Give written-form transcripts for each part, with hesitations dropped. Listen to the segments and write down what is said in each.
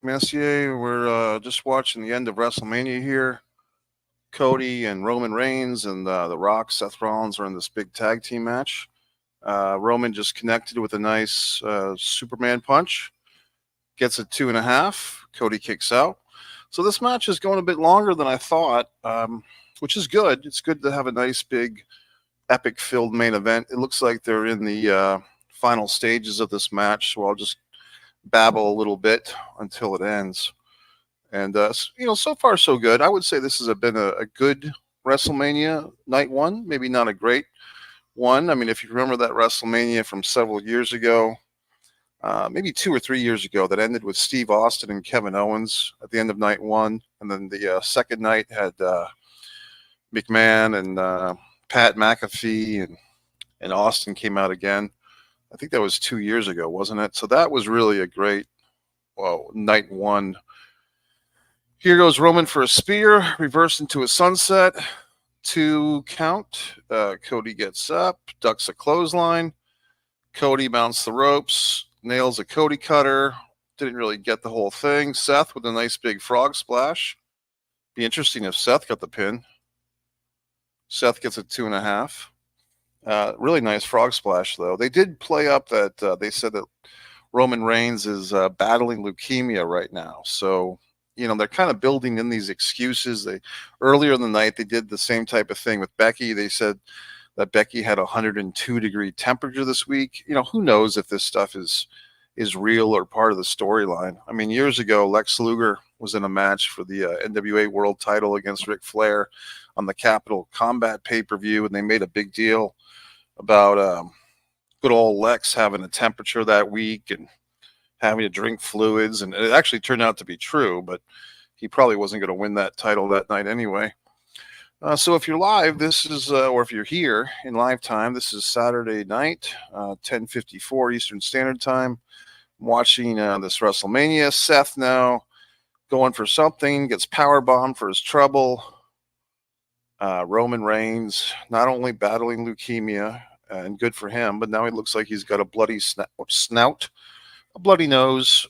Messier. We're just watching the end of WrestleMania here. Cody and Roman Reigns and The Rock, Seth Rollins are in this big tag team match. Roman just connected with a nice Superman punch, gets a 2.5. Cody kicks out. So this match is going a bit longer than I thought, which is good. It's good to have a nice big epic filled main event. It looks like they're in the final stages of this match, so I'll just babble a little bit until it ends. And so far so good. I would say this has been a good WrestleMania night one. Maybe not a great one. I mean, if you remember that WrestleMania from several years ago, maybe 2 or 3 years ago, that ended with Steve Austin and Kevin Owens at the end of night one, and then the second night had McMahon and Pat McAfee and Austin came out again. I think that was 2 years ago, wasn't it? So that was really a great night one. Here goes Roman for a spear, reversed into a sunset, 2 count. Cody gets up, ducks a clothesline. Cody mounts the ropes, nails a Cody cutter. Didn't really get the whole thing. Seth with a nice big frog splash. Be interesting if Seth got the pin. Seth gets a 2.5. Really nice frog splash, though. They did play up that they said that Roman Reigns is battling leukemia right now. So, they're kind of building in these excuses. Earlier in the night, they did the same type of thing with Becky. They said that Becky had a 102-degree temperature this week. Who knows if this stuff is real or part of the storyline. I mean, years ago, Lex Luger was in a match for the NWA World title against Ric Flair on the Capital Combat pay-per-view, and they made a big deal about good old Lex having a temperature that week and having to drink fluids, and it actually turned out to be true, but he probably wasn't going to win that title that night anyway. So if you're live, this is, or if you're here in live time, this is Saturday night, 10:54 Eastern Standard Time. I'm watching this WrestleMania. Seth now going for something, gets powerbombed for his trouble. Roman Reigns not only battling leukemia, and good for him, but now he looks like he's got a bloody snout, a bloody nose.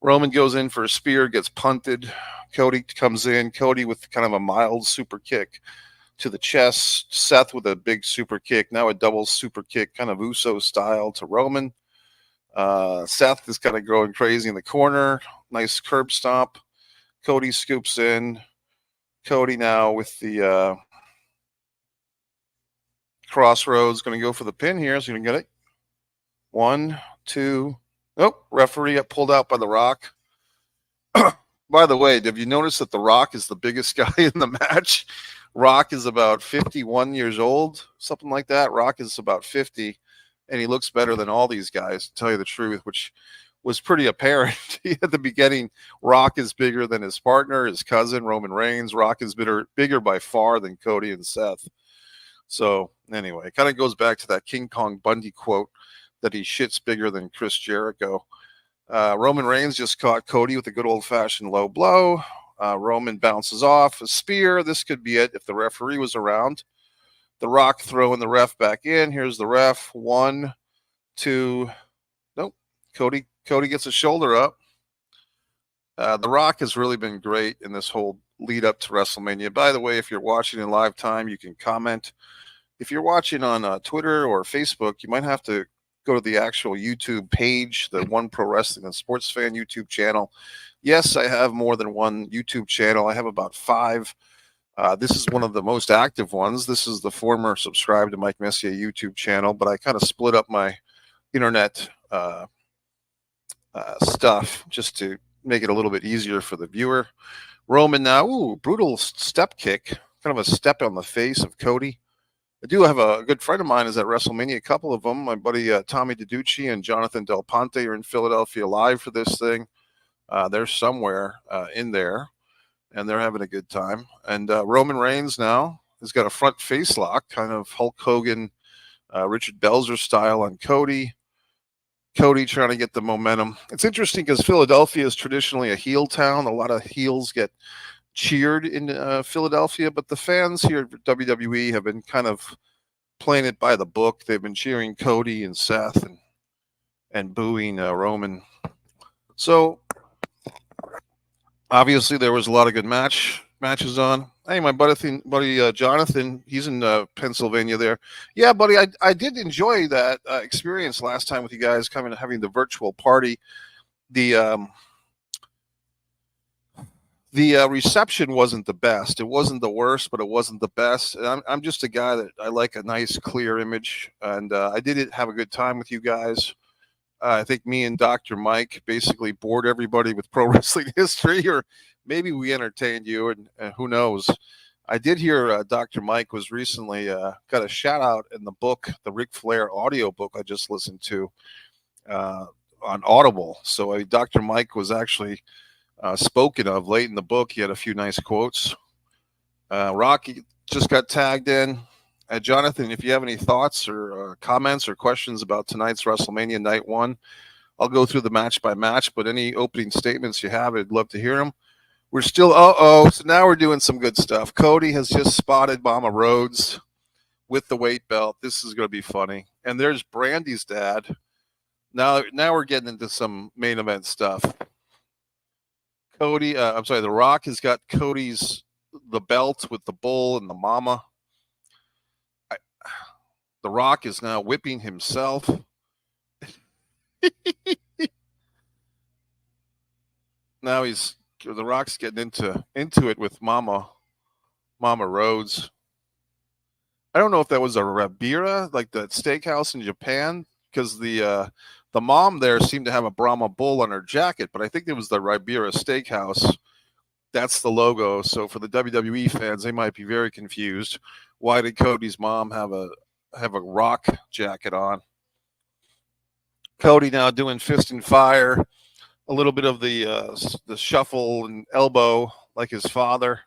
Roman goes in for a spear, gets punted. Cody comes in. Cody with kind of a mild super kick to the chest. Seth with a big super kick, now a double super kick, kind of Uso style to Roman. Seth is kind of going crazy in the corner. Nice curb stomp. Cody scoops in. Cody now with the crossroads, going to go for the pin here. So you can get it. 1, 2. Nope. Referee got pulled out by The Rock. By the way, have you noticed that The Rock is the biggest guy in the match? Rock is about 51 years old, something like that. Rock is about 50, and he looks better than all these guys, to tell you the truth, which was pretty apparent at the beginning. Rock is bigger than his partner, his cousin, Roman Reigns. Rock is bigger by far than Cody and Seth. So anyway, it kind of goes back to that King Kong Bundy quote that he shits bigger than Chris Jericho. Roman Reigns just caught Cody with a good old-fashioned low blow. Roman bounces off a spear. This could be it if the referee was around. The Rock throwing the ref back in. Here's the ref. 1, 2. Nope. Cody gets a shoulder up. The Rock has really been great in this whole lead up to WrestleMania. By the way, if you're watching in live time, you can comment. If you're watching on Twitter or Facebook, you might have to go to the actual YouTube page, the One Pro Wrestling and Sports Fan YouTube channel. Yes, I have more than one YouTube channel. I have about 5. This is one of the most active ones. This is the former Subscribe to Mike Messier YouTube channel, but I kind of split up my internet stuff just to make it a little bit easier for the viewer. Roman now, brutal step kick, kind of a step on the face of Cody. I do have a good friend of mine is at WrestleMania, a couple of them. My buddy Tommy DiDucci and Jonathan Del Ponte are in Philadelphia live for this thing. They're somewhere in there, and they're having a good time. And Roman Reigns now has got a front face lock, kind of Hulk Hogan, Richard Belzer style on Cody. Cody trying to get the momentum. It's interesting because Philadelphia is traditionally a heel town. A lot of heels get cheered in Philadelphia, but the fans here at WWE have been kind of playing it by the book. They've been cheering Cody and Seth and booing Roman. So Obviously, there was a lot of good matches on. Hey, my buddy Jonathan, he's in Pennsylvania there. Yeah, buddy, I did enjoy that experience last time with you guys coming having the virtual party. The reception wasn't the best. It wasn't the worst, but it wasn't the best. And I'm just a guy that I like a nice, clear image, and I did have a good time with you guys. I think me and Dr. Mike basically bored everybody with pro wrestling history, or maybe we entertained you, and who knows. I did hear Dr. Mike was recently got a shout out in the book, the Ric Flair audio book I just listened to uh, on Audible. So Dr. Mike was actually spoken of late in the book. He had a few nice quotes. Rocky just got tagged in. Jonathan, if you have any thoughts or comments or questions about tonight's WrestleMania Night 1, I'll go through the match by match, but any opening statements you have, I'd love to hear them. We're still, so now we're doing some good stuff. Cody has just spotted Mama Rhodes with the weight belt. This is going to be funny. And there's Brandy's dad. Now we're getting into some main event stuff. The Rock has got the belt with the bull and the mama. The Rock is now whipping himself. Now the Rock's getting into it with Mama Rhodes. I don't know if that was a Rabira, like the steakhouse in Japan, because the mom there seemed to have a Brahma bull on her jacket, but I think it was the Rabira Steakhouse. That's the logo. So for the WWE fans, they might be very confused. Why did Cody's mom have a Rock jacket on? Cody now doing fist and fire, a little bit of the shuffle and elbow like his father.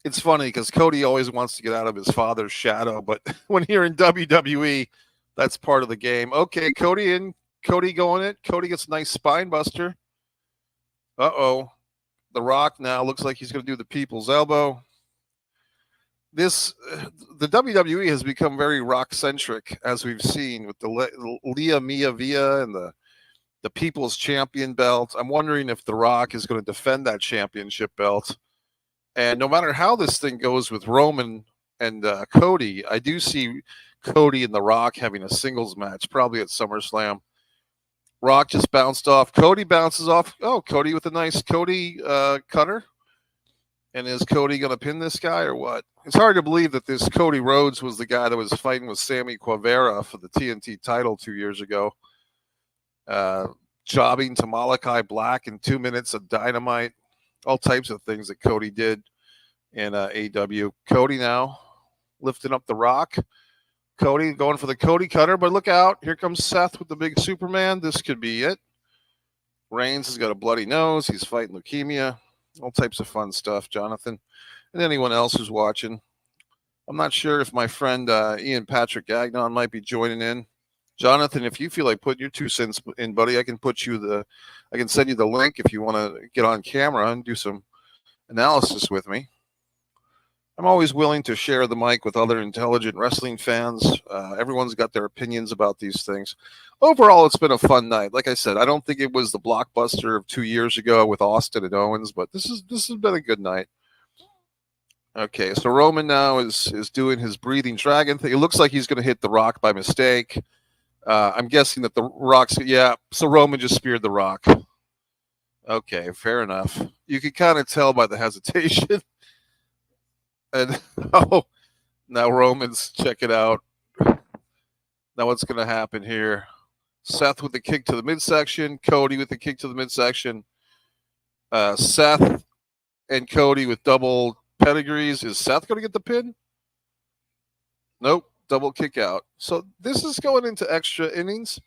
It's funny because Cody always wants to get out of his father's shadow, but when you're in WWE, that's part of the game. Okay, Cody going it. Cody gets a nice spine buster. Uh-oh. The Rock now looks like he's going to do the people's elbow. The WWE has become very Rock-centric, as we've seen with the Leah Mia Via and the People's Champion belt. I'm wondering if The Rock is going to defend that championship belt. And no matter how this thing goes with Roman and Cody, I do see Cody and The Rock having a singles match, probably at SummerSlam. Rock just bounced off. Cody bounces off. Oh, Cody with a nice Cody cutter. And is Cody going to pin this guy or what? It's hard to believe that this Cody Rhodes was the guy that was fighting with Sammy Guevara for the TNT title 2 years ago. Jobbing to Malachi Black in 2 minutes of Dynamite. All types of things that Cody did in AEW. Cody now lifting up The Rock. Cody going for the Cody cutter, but look out. Here comes Seth with the big Superman. This could be it. Reigns has got a bloody nose. He's fighting leukemia. All types of fun stuff, Jonathan. And anyone else who's watching. I'm not sure if my friend Ian Patrick Gagnon might be joining in. Jonathan, if you feel like putting your 2 cents in, buddy, I can send you the link if you want to get on camera and do some analysis with me. I'm always willing to share the mic with other intelligent wrestling fans. Everyone's got their opinions about these things. Overall, it's been a fun night. Like I said, I don't think it was the blockbuster of 2 years ago with Austin and Owens, but this has been a good night. Okay, so Roman now is doing his breathing dragon thing. It looks like he's going to hit The Rock by mistake. I'm guessing that The Rock's... Yeah, so Roman just speared The Rock. Okay, fair enough. You can kind of tell by the hesitation. And now Roman's, check it out. Now what's going to happen here? Seth with the kick to the midsection. Cody with the kick to the midsection. Seth and Cody with double pedigrees. Is Seth going to get the pin? Nope. Double kick out. So this is going into extra innings.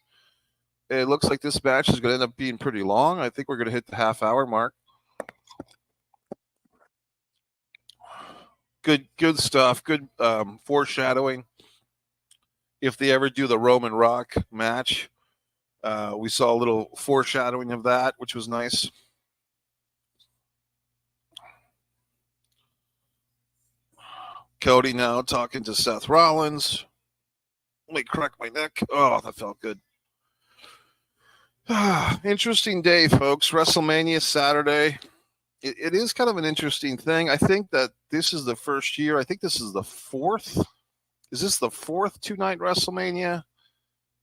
It looks like this match is going to end up being pretty long. I think we're going to hit the half-hour mark. Good stuff. Good foreshadowing. If they ever do the Roman Rock match, we saw a little foreshadowing of that, which was nice. Cody now talking to Seth Rollins. Let me crack my neck. Oh, that felt good. Interesting day, folks. WrestleMania Saturday. it is kind of an interesting thing. I think that this is the first year. I think this is the fourth. Is this the fourth two-night WrestleMania?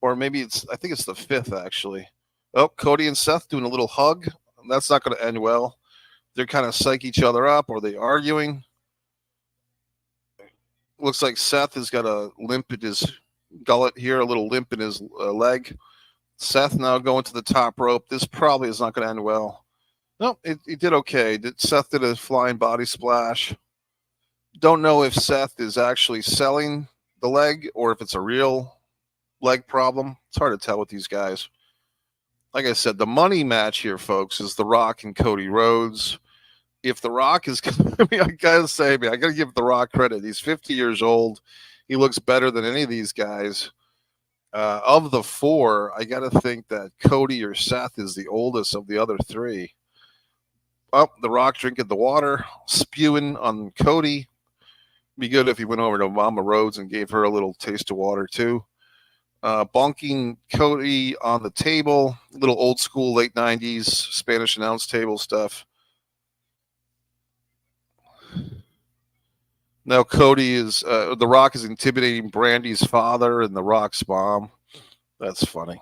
Or maybe I think it's the fifth, actually. Oh, Cody and Seth doing a little hug. That's not going to end well. They're kind of psych each other up, or they arguing. Looks like Seth has got a limp in his gullet here, a little limp in his leg. Seth now going to the top rope. This probably is not going to end well. No, it did okay. Seth did a flying body splash. Don't know if Seth is actually selling the leg or if it's a real leg problem. It's hard to tell with these guys. Like I said, the money match here, folks, is The Rock and Cody Rhodes. If The Rock is, I gotta say, I gotta give The Rock credit. He's 50 years old. He looks better than any of these guys. Of the four, I gotta think that Cody or Seth is the oldest of the other three. Oh, The Rock drinking the water, spewing on Cody. Be good if he went over to Mama Rhodes and gave her a little taste of water too. Bonking Cody on the table, little old school late 90s Spanish announce table stuff. Now Cody is, The Rock is intimidating Brandy's father and The Rock's mom. That's funny.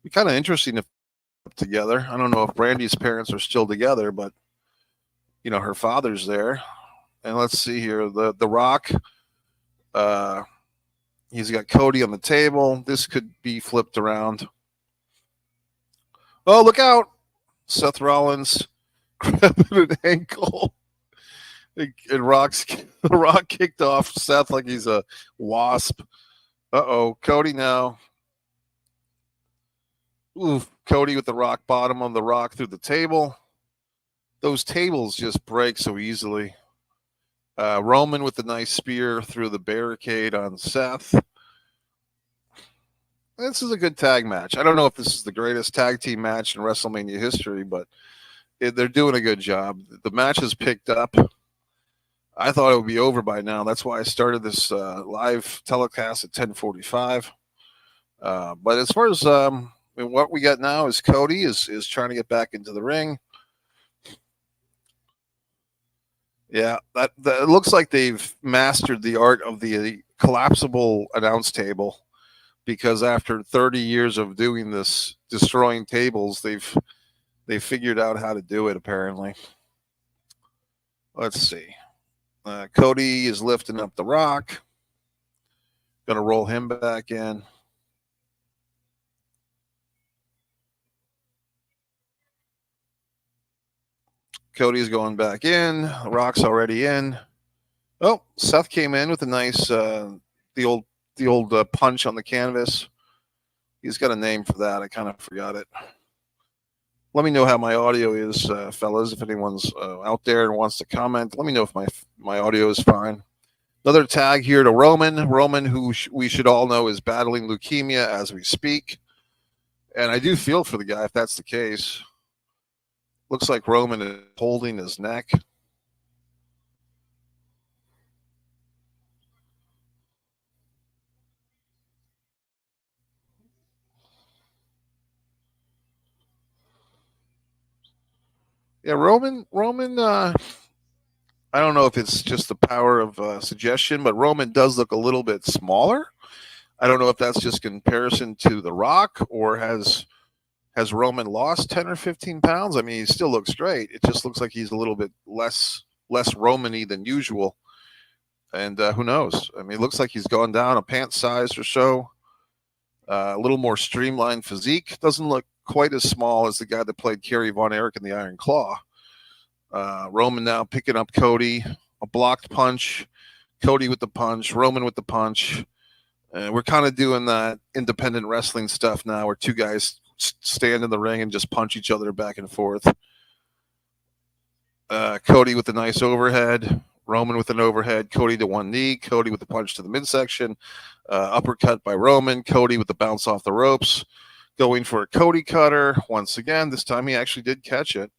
Be kind of interesting if together. I don't know if Brandy's parents are still together, but you know her father's there. And let's see here, the Rock. He's got Cody on the table. This could be flipped around. Oh, look out! Seth Rollins grabbing an ankle. And the Rock kicked off Seth like he's a wasp. Uh-oh, Cody now. Ooh, Cody with the rock bottom on the Rock through the table. Those tables just break so easily. Roman with the nice spear through the barricade on Seth. This is a good tag match. I don't know if this is the greatest tag team match in WrestleMania history, but they're doing a good job. The match has picked up. I thought it would be over by now. That's why I started this live telecast at 10:45. But as far as what we got now is Cody is trying to get back into the ring. Yeah, that it looks like they've mastered the art of the collapsible announce table, because after 30 years of doing this, destroying tables, they've figured out how to do it, apparently. Let's see. Cody is lifting up the Rock. Going to roll him back in. Cody's going back in. The Rock's already in. Oh, Seth came in with a nice, the old punch on the canvas. He's got a name for that. I kind of forgot it. Let me know how my audio is, fellas. If anyone's out there and wants to comment, let me know if my audio is fine. Another tag here to Roman. Roman, who we should all know is battling leukemia as we speak. And I do feel for the guy if that's the case. Looks like Roman is holding his neck. Yeah, Roman. I don't know if it's just the power of suggestion, but Roman does look a little bit smaller. I don't know if that's just comparison to The Rock, or has Roman lost 10 or 15 pounds? I mean, he still looks great. It just looks like he's a little bit less Roman-y than usual. And who knows? I mean, it looks like he's gone down a pant size or so. A little more streamlined physique. Doesn't look quite as small as the guy that played Kerry Von Erich in the Iron Claw. Roman now picking up Cody. A blocked punch. Cody with the punch. Roman with the punch. And we're kind of doing that independent wrestling stuff now, where two guys stand in the ring and just punch each other back and forth. Cody with a nice overhead. Roman with an overhead. Cody to one knee. Cody with the punch to the midsection. Uppercut by Roman. Cody with the bounce off the ropes. Going for a Cody cutter. Once again, this time he actually did catch it.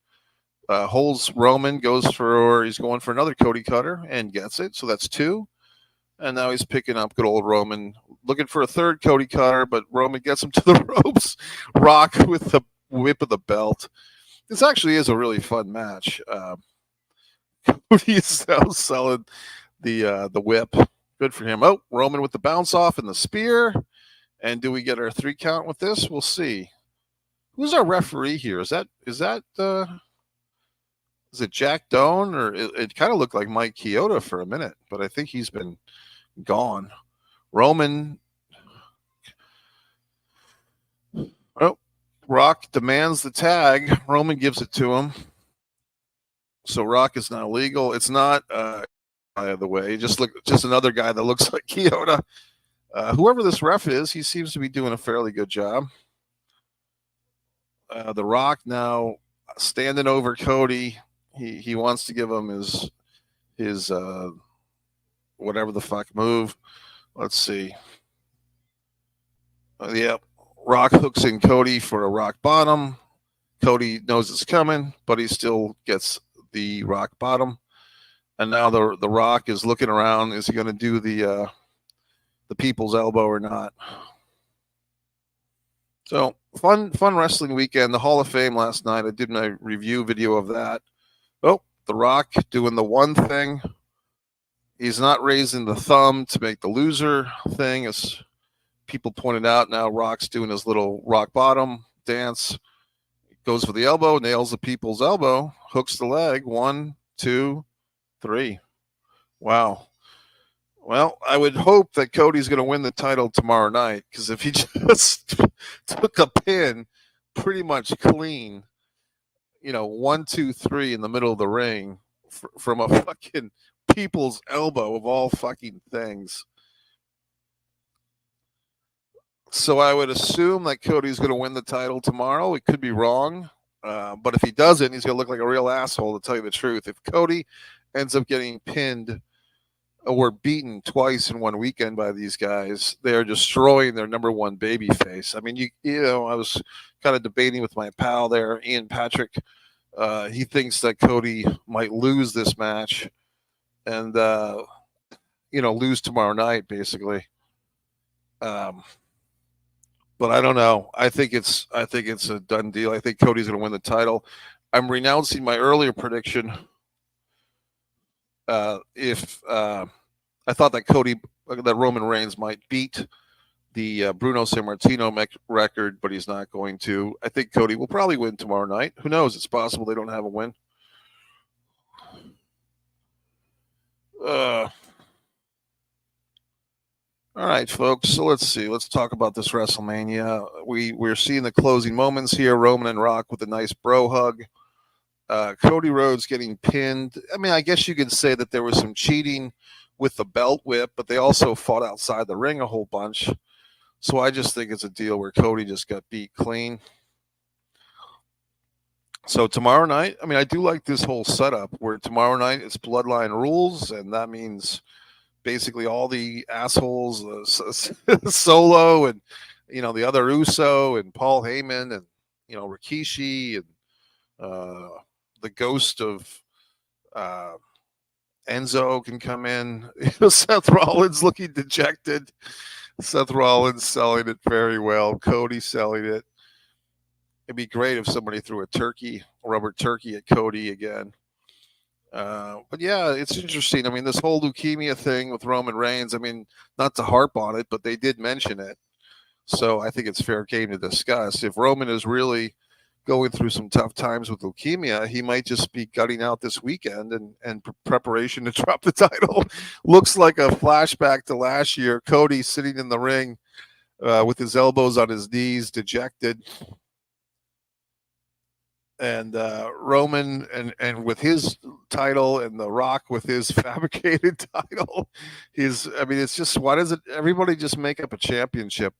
Holds Roman. He's going for another Cody cutter and gets it. So that's two. And now he's picking up good old Roman, looking for a third Cody cutter, but Roman gets him to the ropes. Rock with the whip of the belt. this actually is a really fun match. Cody's now selling the whip. Good for him. Oh, Roman with the bounce off and the spear. And do we get our 3 count with this? We'll see. Who's our referee here? Is it Jack Doan, or it kind of looked like Mike Chioda for a minute, but I think he's been gone. Roman. Oh, Rock demands the tag. Roman gives it to him. So Rock is now legal. It's not by the way. Just another guy that looks like Chioda. Whoever this ref is, he seems to be doing a fairly good job. The Rock now standing over Cody. He wants to give him his whatever the fuck move. Let's see. Yep. Rock hooks in Cody for a rock bottom. Cody knows it's coming, but he still gets the rock bottom. And now the Rock is looking around. Is he going to do the people's elbow or not? So fun wrestling weekend. The Hall of Fame last night. I did my review video of that. Oh, the Rock doing the one thing. He's not raising the thumb to make the loser thing, as people pointed out. Now Rock's doing his little rock bottom dance. Goes for the elbow, nails the people's elbow, hooks the leg. 1, 2, 3. Wow. Well, I would hope that Cody's going to win the title tomorrow night, because if he just took a pin pretty much clean, 1, 2, 3 in the middle of the ring from a fucking people's elbow of all fucking things. So I would assume that Cody's going to win the title tomorrow. It could be wrong. But if he doesn't, he's going to look like a real asshole, to tell you the truth. If Cody ends up getting pinned or beaten twice in one weekend by these guys, they are destroying their number one baby face. I mean, I was kind of debating with my pal there, Ian Patrick. He thinks that Cody might lose this match and, lose tomorrow night, basically. But I don't know. I think it's a done deal. I think Cody's going to win the title. I'm renouncing my earlier prediction. If I thought that Roman Reigns might beat the Bruno Sammartino record, but he's not going to. I think Cody will probably win tomorrow night. Who knows? It's possible they don't have a win. All right, folks. So let's see. Let's talk about this WrestleMania. We're seeing the closing moments here. Roman and Rock with a nice bro hug. Cody Rhodes getting pinned. I mean, I guess you could say that there was some cheating with the belt whip, but they also fought outside the ring a whole bunch. So I just think it's a deal where Cody just got beat clean. So tomorrow night, I mean, I do like this whole setup where tomorrow night it's Bloodline rules, and that means basically all the assholes, Solo and, the other Uso and Paul Heyman and, Rikishi and the ghost of Enzo can come in. Seth Rollins looking dejected. Seth Rollins selling it very well. Cody selling it. It'd be great if somebody threw a rubber turkey at Cody again. But yeah, it's interesting. I mean, this whole leukemia thing with Roman Reigns, I mean, not to harp on it, but they did mention it. So I think it's fair game to discuss. If Roman is really going through some tough times with leukemia, he might just be gutting out this weekend and preparation to drop the title. Looks like a flashback to last year. Cody sitting in the ring with his elbows on his knees, dejected. And Roman and with his title, and The Rock with his fabricated title. It's just, why doesn't everybody just make up a championship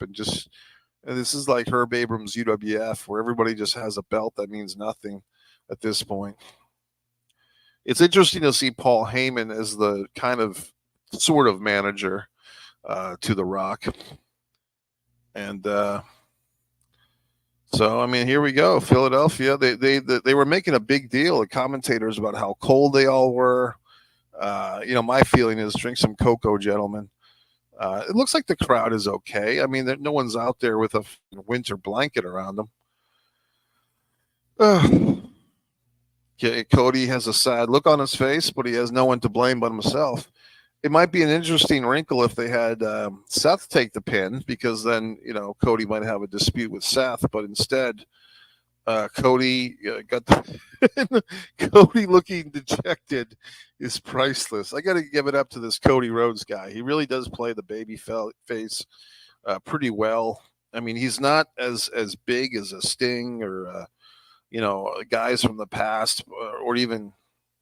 and this is like Herb Abrams' UWF, where everybody just has a belt that means nothing at this point. It's interesting to see Paul Heyman as the kind of sort of manager to The Rock. And so, I mean, here we go. Philadelphia, they were making a big deal, the commentators, about how cold they all were. My feeling is drink some cocoa, gentlemen. It looks like the crowd is okay. I mean, no one's out there with a winter blanket around them. Cody has a sad look on his face, but he has no one to blame but himself. It might be an interesting wrinkle if they had Seth take the pin, because then Cody might have a dispute with Seth, but instead Cody got the Cody looking dejected is priceless. I got to give it up to this Cody Rhodes guy. He really does play the baby face pretty well. I mean, he's not as big as a Sting or guys from the past, or even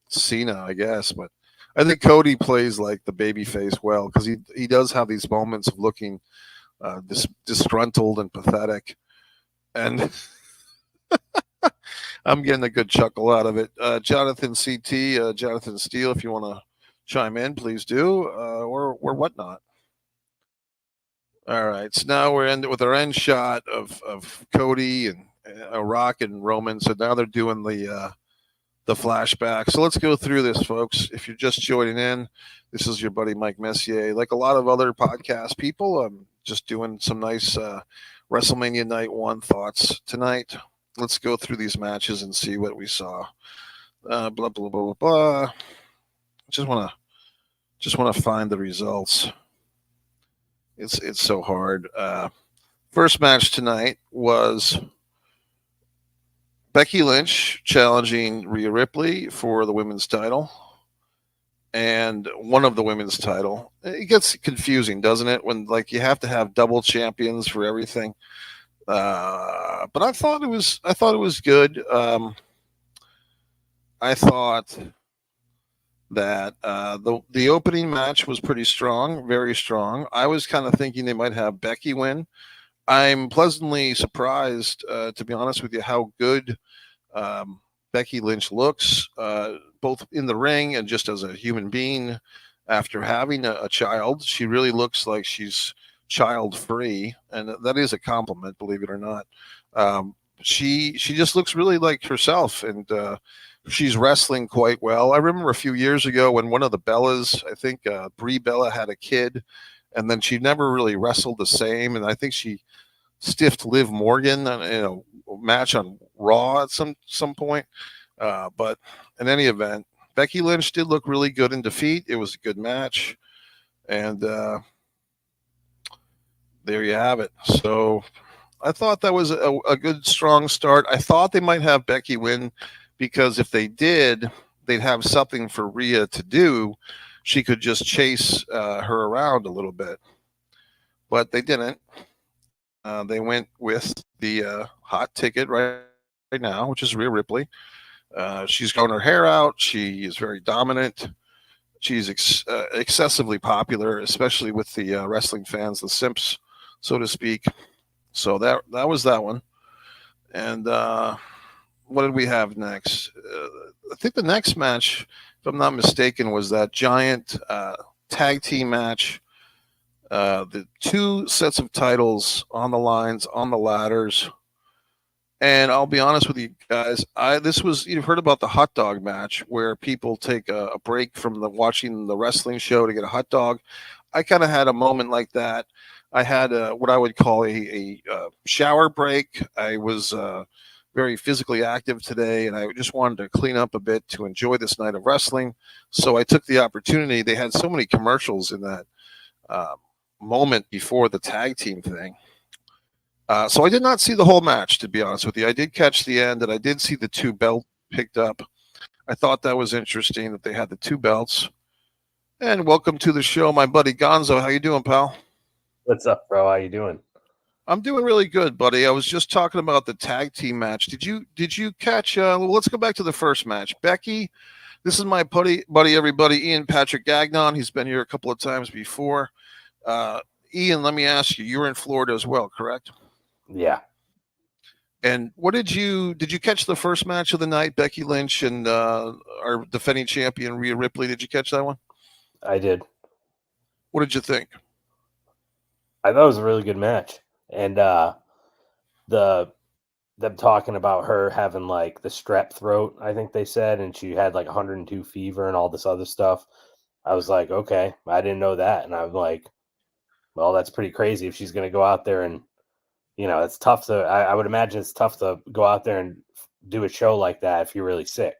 Cena, I guess. But I think Cody plays like the baby face well, because he does have these moments of looking disgruntled and pathetic, and I'm getting a good chuckle out of it. Jonathan CT, Jonathan Steele, if you want to chime in, please do, or whatnot. All right, so now we're in with our end shot of Cody and Rock and Roman. So now they're doing the flashback. So let's go through this, folks. If you're just joining in, this is your buddy Mike Messier. Like a lot of other podcast people, I'm just doing some nice WrestleMania Night 1 thoughts tonight. Let's go through these matches and see what we saw. Blah blah blah blah blah. Just want to find the results. It's so hard. First match tonight was Becky Lynch challenging Rhea Ripley for the women's title, and one of the women's title. It gets confusing, doesn't it? When you have to have double champions for everything. But I thought it was good. I thought that the opening match was pretty strong, very strong. I was kind of thinking they might have Becky win. I'm pleasantly surprised, to be honest with you, how good Becky Lynch looks, both in the ring and just as a human being. After having a child, she really looks like she's child-free, and that is a compliment, believe it or not. She just looks really like herself, and she's wrestling quite well. I remember a few years ago when one of the Bellas, I think Brie Bella, had a kid, and then she never really wrestled the same. And I think she stiffed Liv Morgan in a match on Raw at some point. But in any event, Becky Lynch did look really good in defeat. It was a good match, and there you have it. So I thought that was a good, strong start. I thought they might have Becky win, because if they did, they'd have something for Rhea to do. She could just chase her around a little bit. But they didn't. They went with the hot ticket right now, which is Rhea Ripley. She's growing her hair out. She is very dominant. She's excessively popular, especially with the wrestling fans, the simps, so to speak. So that was that one. And what did we have next? I think the next match, if I'm not mistaken, was that giant tag team match. The two sets of titles on the lines, on the ladders. And I'll be honest with you guys, you've heard about the hot dog match, where people take a break from watching the wrestling show to get a hot dog. I kind of had a moment like that. I had what I would call a shower break. I was very physically active today, and I just wanted to clean up a bit to enjoy this night of wrestling. So I took the opportunity. They had so many commercials in that moment before the tag team thing. So I did not see the whole match, to be honest with you. I did catch the end, and I did see the two belts picked up. I thought that was interesting that they had the two belts. And welcome to the show, my buddy Gonzo. How you doing, pal? What's up, bro? How you doing? I'm doing really good, buddy. I was just talking about the tag team match. Did you catch? Let's go back to the first match. Becky, this is my buddy, everybody, Ian Patrick Gagnon. He's been here a couple of times before. Ian, let me ask you. You were in Florida as well, correct? Yeah. And what did you catch the first match of the night? Becky Lynch and our defending champion Rhea Ripley. Did you catch that one? I did. What did you think? I thought it was a really good match, and them talking about her having like the strep throat, I think they said, and she had like 102 fever and all this other stuff. I was like, okay, I didn't know that, and I'm like, well, that's pretty crazy if she's going to go out there and. It's tough to. I would imagine it's tough to go out there and do a show like that if you're really sick.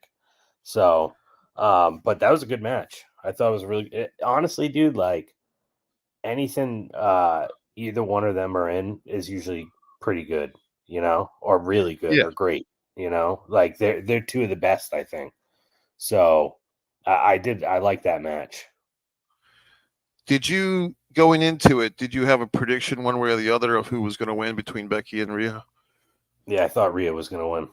So, but that was a good match. I thought it was honestly, dude, like anything either one of them are in is usually pretty good, or really good Yeah. or great, like they're two of the best, I think. So I like that match. Did you going into it? Did you have a prediction one way or the other of who was going to win between Becky and Rhea? Yeah, I thought Rhea was gonna win.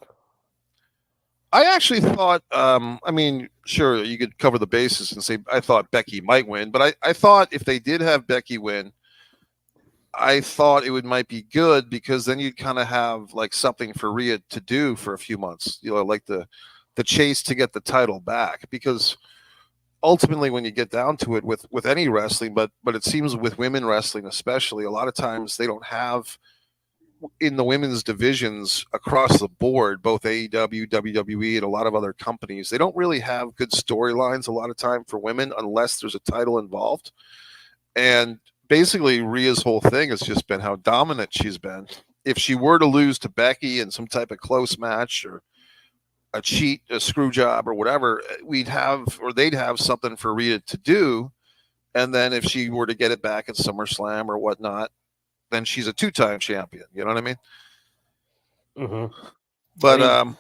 I actually thought, I mean, sure, you could cover the bases and say I thought Becky might win, but I thought if they did have Becky win, I thought it would might be good because then you'd kind of have like something for Rhea to do for a few months, like the chase to get the title back. Because ultimately, when you get down to it, with any wrestling, but it seems with women wrestling especially, a lot of times they don't have in the women's divisions across the board, both AEW, WWE, and a lot of other companies, they don't really have good storylines a lot of time for women unless there's a title involved. And basically, Rhea's whole thing has just been how dominant she's been. If she were to lose to Becky in some type of close match or a cheat, a screw job, or whatever, they'd have something for Rhea to do. And then if she were to get it back at SummerSlam or whatnot, then she's a two-time champion. You know what I mean? Mm-hmm. I But mean,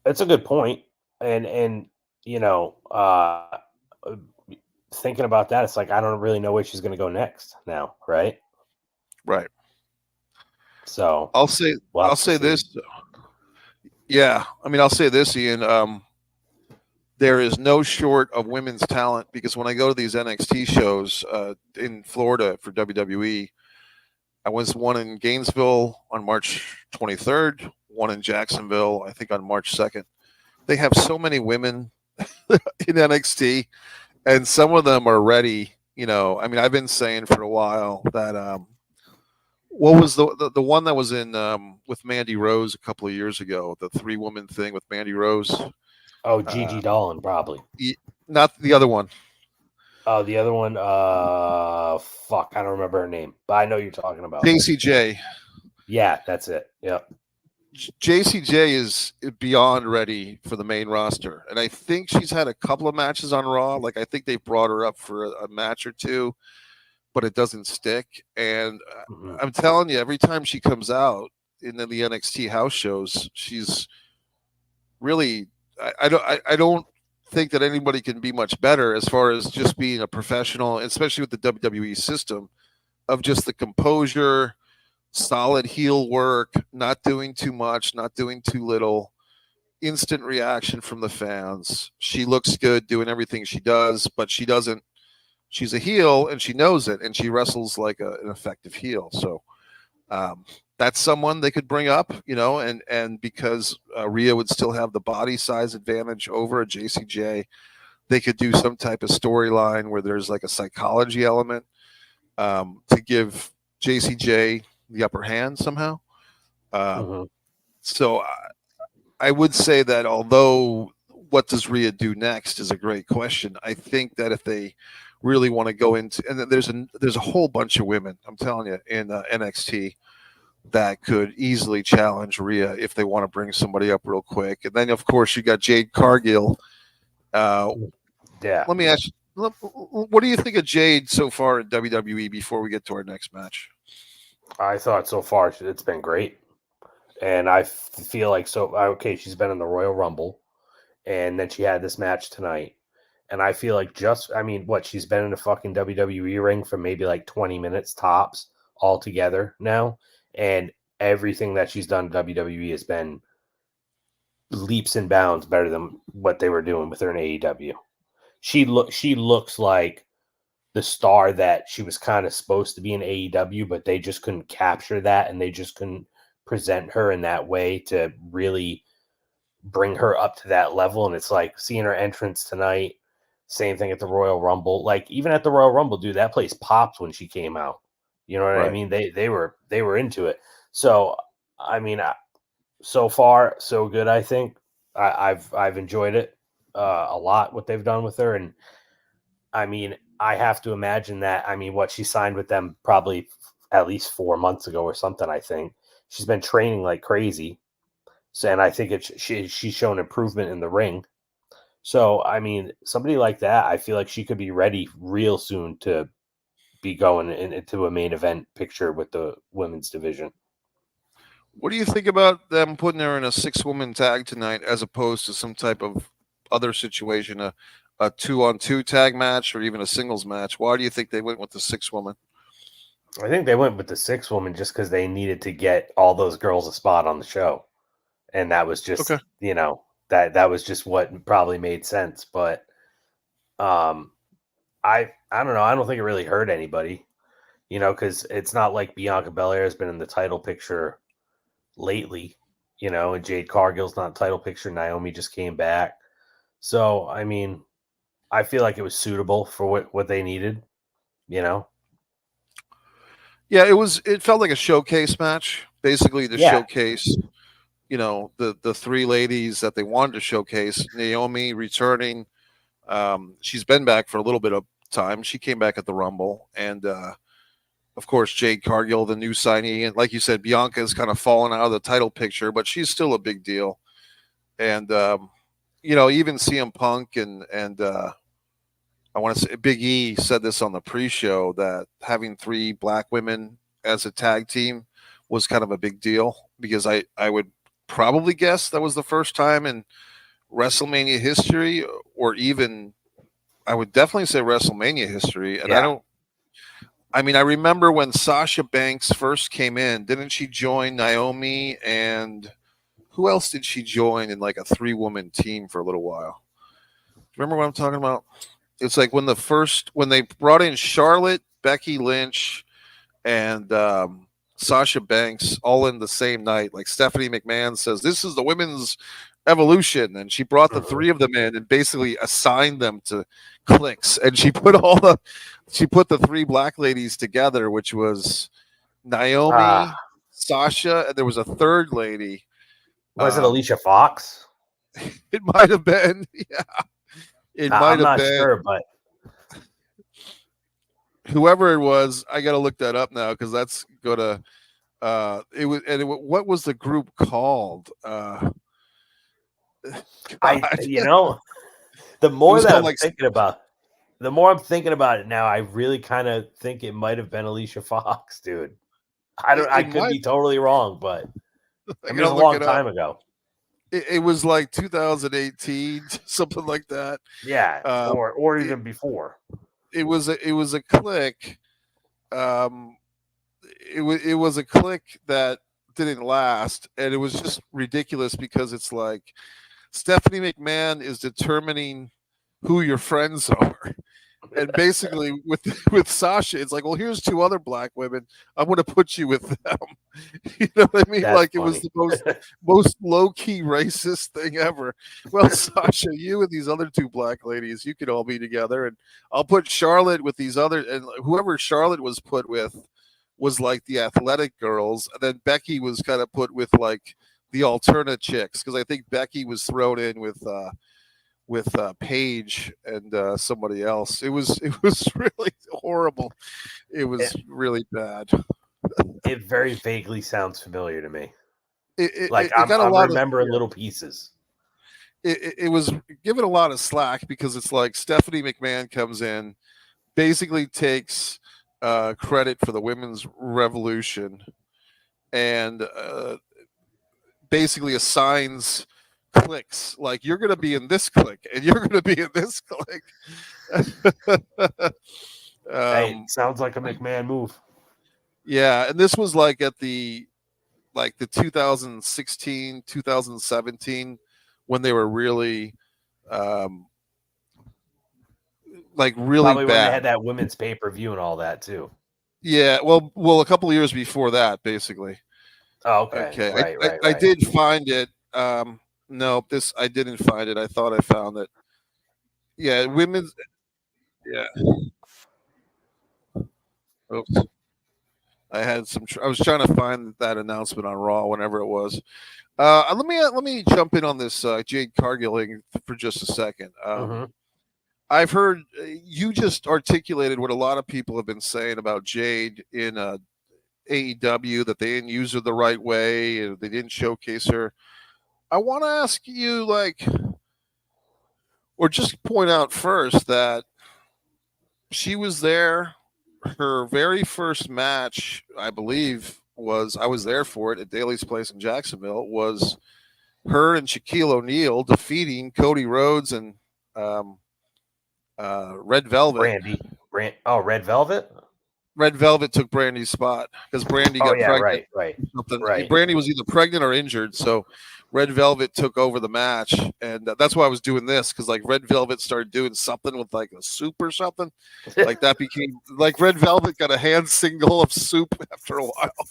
that's a good point, and you know, thinking about that, it's like I don't really know where she's going to go next now, right? right, So I'll say we'll I'll have to say see. this. Yeah, I mean, I'll say this, Ian. There is no short of women's talent because when I go to these NXT shows in Florida for WWE, I was one in Gainesville on March 23rd, one in Jacksonville, I think on March 2nd. They have so many women in NXT, and some of them are ready. I mean, I've been saying for a while that what was the one that was in with Mandy Rose a couple of years ago, the 3-woman thing with Mandy Rose? Oh, Uh, Gigi Dolan probably. Not the other one. Oh, the other one, fuck, I don't remember her name, but I know you're talking about. JCJ. Yeah, that's it. Yep. JCJ is beyond ready for the main roster, and I think she's had a couple of matches on Raw. Like I think they brought her up for a match or two, but it doesn't stick. And Mm-hmm. I'm telling you, every time she comes out in the NXT house shows, she's really. I don't think that anybody can be much better as far as just being a professional, especially with the WWE system of just the composure, solid heel work, not doing too much, not doing too little, instant reaction from the fans. She looks good doing everything she does, but she doesn't. She's a heel and she knows it, and she wrestles like an effective heel. So that's someone they could bring up, and because Rhea would still have the body size advantage over a JCJ, they could do some type of storyline where there's like a psychology element to give JCJ the upper hand somehow. Um, Mm-hmm. so I would say that although what does Rhea do next is a great question, I think that if they really want to go into, and there's a whole bunch of women, I'm telling you, in NXT that could easily challenge Rhea if they want to bring somebody up real quick. And then of course you got Jade Cargill. Yeah, Let me ask you, what do you think of Jade so far in WWE before we get to our next match? I thought so far it's been great, and I feel like okay. She's been in the Royal Rumble, and then she had this match tonight. And I feel like I mean, what, she's been in a fucking WWE ring for maybe like 20 minutes tops altogether now. And everything that she's done in WWE has been leaps and bounds better than what they were doing with her in AEW. She looks like the star that she was kind of supposed to be in AEW, but they just couldn't capture that and they just couldn't present her in that way to really bring her up to that level. And it's like seeing her entrance tonight. Same thing at the Royal Rumble. Like even at the Royal Rumble, dude, that place popped when she came out. You know what I Right. mean? They were into it. So I mean, so far so good. I think I've enjoyed it a lot what they've done with her, and I mean I have to imagine that. I mean, what she signed with them probably at least 4 months ago or something. I think she's been training like crazy. So, and I think she's shown improvement in the ring. So, I mean, somebody like that, I feel like she could be ready real soon to be going into a main event picture with the women's division. What do you think about them putting her in a 6-woman tag tonight as opposed to some type of other situation, a 2-on-2 tag match or even a singles match? Why do you think they went with the 6-woman? I think they went with the 6-woman just because they needed to get all those girls a spot on the show, and that was just Okay. that was just what probably made sense. But um, I don't know. I don't think it really hurt anybody, because it's not like Bianca Belair has been in the title picture lately, and Jade Cargill's not in the title picture. Naomi just came back, so I mean, I feel like it was suitable for what they needed, you know. Yeah, it felt like a showcase match, basically to Yeah, showcase, the three ladies that they wanted to showcase. Naomi returning. She's been back for a little bit of time. She came back at the Rumble, and of course Jade Cargill, the new signee, and like you said, Bianca's kind of fallen out of the title picture, but she's still a big deal. And even CM Punk and I want to say Big E said this on the pre-show that having 3 black women as a tag team was kind of a big deal because I would probably guess that was the first time in WrestleMania history, or even I would definitely say WrestleMania history. And yeah. I remember when Sasha Banks first came in, didn't she join Naomi and who else did she join in like a 3-woman team for a little while? Remember what I'm talking about? It's like when they brought in Charlotte, Becky Lynch, and Sasha Banks all in the same night. Like Stephanie McMahon says, this is the women's evolution, and she brought the Mhm. 3 of them in and basically assigned them to cliques, and she put the 3 black ladies together, which was Ah, Naomi, Sasha, and there was a third lady. was it Um, Alicia Fox? it might have been, yeah, it might I'm have not been sure, but whoever it was. I got to look that up now because that's gonna. What was the group called? I, God, you know, the it more was that called I'm like thinking about, the more I'm thinking about it now, I really kind of think it might have been Alicia Fox, dude. I it could might. be totally wrong, but I I mean, it gotta was a look long it up. time ago. It was like 2018, something like that. Yeah, Um, or it, even before. it was a click. Um, it was a click that didn't last, and it was just ridiculous because it's like Stephanie McMahon is determining who your friends are. And basically with with Sasha, it's like, well, here's 2 other black women. I'm going to put you with them. You know what I mean? That's Like it was funny. the most low key racist thing ever. Well, Sasha, you and these other 2 black ladies, you could all be together, and I'll put Charlotte with these other, and whoever Charlotte was put with was like the athletic girls, and then Becky was kind of put with like the alternate chicks because I think Becky was thrown in with Paige and somebody else. It was really horrible. It it, was really bad. it very vaguely sounds familiar to me. It, Like it, it got a I'm lot of remembering little pieces. it was given a lot of slack because it's like Stephanie McMahon comes in, basically takes credit for the women's revolution, and basically assigns clicks like you're going to be in this click and you're going to be in this click. Hey, um, sounds like a McMahon move. yeah, and this was like at the 2016 2017 when they were really um really Probably when they bad. had that women's pay per view and all that too. Yeah, well a couple of years before that basically. Oh, okay. Okay, Right, right, I right. did find it. No, this I didn't find it. I thought I found it. Yeah, women's. Yeah. Oops. I had some. I was trying to find that announcement on Raw whenever it was. Let me jump in on this Jade Cargill thing for just a second. Hmm. I've heard you just articulated what a lot of people have been saying about Jade in AEW, that they didn't use her the right way, they didn't showcase her. I want to ask you, like, or just point out first that she was there. Her very first match, I believe, was I was there for it at Daly's Place in Jacksonville. Was her and Shaquille O'Neal defeating Cody Rhodes and um, Red Velvet. Red Velvet. Red Velvet took Brandy's spot because Brandy Oh got yeah, pregnant. right. Brandy was either pregnant or injured, so Red Velvet took over the match, and that's why I was doing this because like Red Velvet started doing something with like a soup or something, like that became like Red Velvet got a hand single of soup after a while,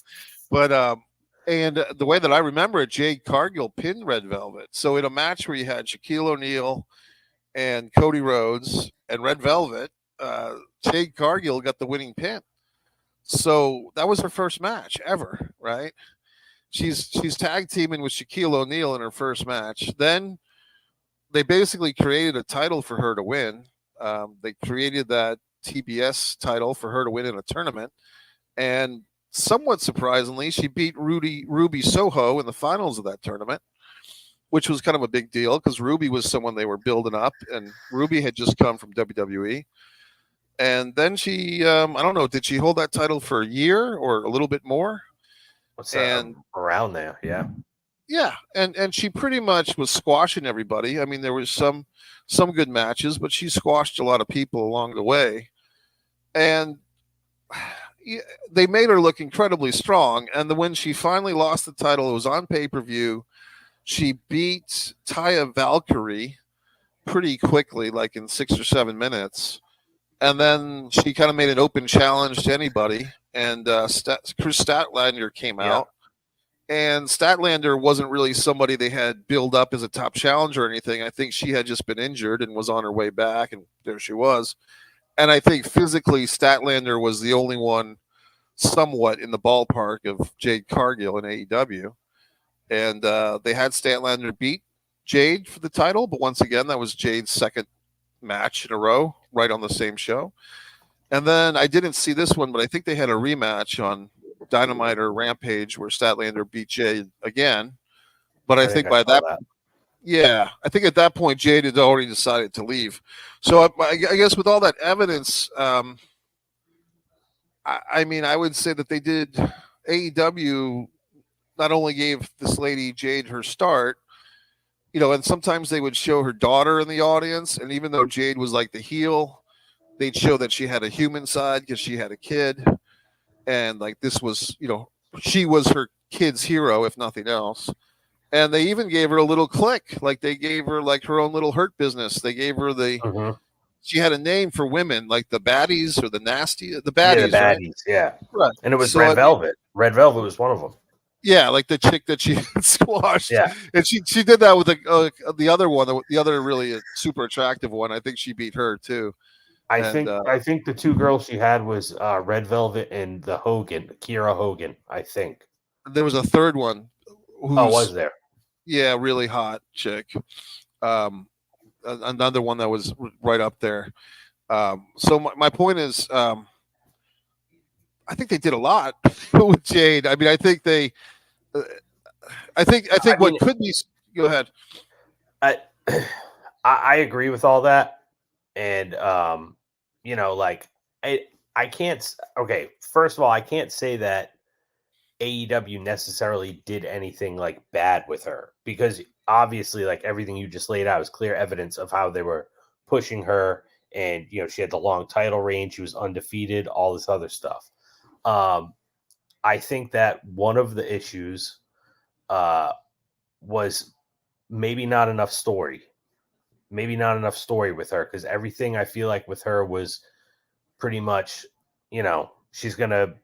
but and the way that I remember it, Jade Cargill pinned Red Velvet. So in a match where you had Shaquille O'Neal and Cody Rhodes and Red Velvet, Jade Cargill got the winning pin. So that was her first match ever, right? She's tag teaming with Shaquille O'Neal in her first match. Then they basically created a title for her to win. They created that TBS title for her to win in a tournament, and somewhat surprisingly, she beat Ruby Soho in the finals of that tournament, which was kind of a big deal because Ruby was someone they were building up, and Ruby had just come from WWE. And then she, I don't know, did she hold that title for a year or a little bit more? What's And around there? Yeah. yeah, and she pretty much was squashing everybody. I mean, there was some good matches, but she squashed a lot of people along the way. And they made her look incredibly strong. And when she finally lost the title, it was on pay-per-view. She beat Taya Valkyrie pretty quickly, like in 6 or 7 minutes. And then she kind of made an open challenge to anybody. And Chris Statlander came out. And Statlander wasn't really somebody they had built up as a top challenger or anything. I think she had just been injured and was on her way back. And there she was. And I think physically, Statlander was the only one somewhat in the ballpark of Jade Cargill in AEW. And they had Statlander beat Jade for the title. But once again, that was Jade's second match in a row, right on the same show. And then I didn't see this one, but I think they had a rematch on Dynamite or Rampage where Statlander beat Jade again. But I think by that, yeah, I think at that point Jade had already decided to leave. So I guess with all that evidence, I mean, I would say that they did. AEW not only gave this lady Jade her start, and sometimes they would show her daughter in the audience, and even though Jade was like the heel, they'd show that she had a human side because she had a kid, and like this was, she was her kid's hero if nothing else. And they even gave her a little click, like they gave her like her own little Hurt Business. They gave her she had a name for women, like the baddies or the nasty, the baddies, yeah, right? Yeah, right. And it was Red Velvet. Red Velvet was one of them. Yeah, like the chick that she squashed. Yeah, and she did that with the other one, the other really super attractive one. I think she beat her too. I think the two girls she had was Red Velvet and the Kiera Hogan. I think there was a third one. Was there? Yeah, really hot chick. Another one that was right up there. So my point is, I think they did a lot with Jade. I mean, I think they. I think what could be. Go ahead. I agree with all that, and like I can't. Okay, first of all, I can't say that AEW necessarily did anything like bad with her because obviously, like everything you just laid out is clear evidence of how they were pushing her, and she had the long title reign, she was undefeated, all this other stuff. I think that one of the issues was maybe not enough story with her, because everything I feel like with her was pretty much, she's gonna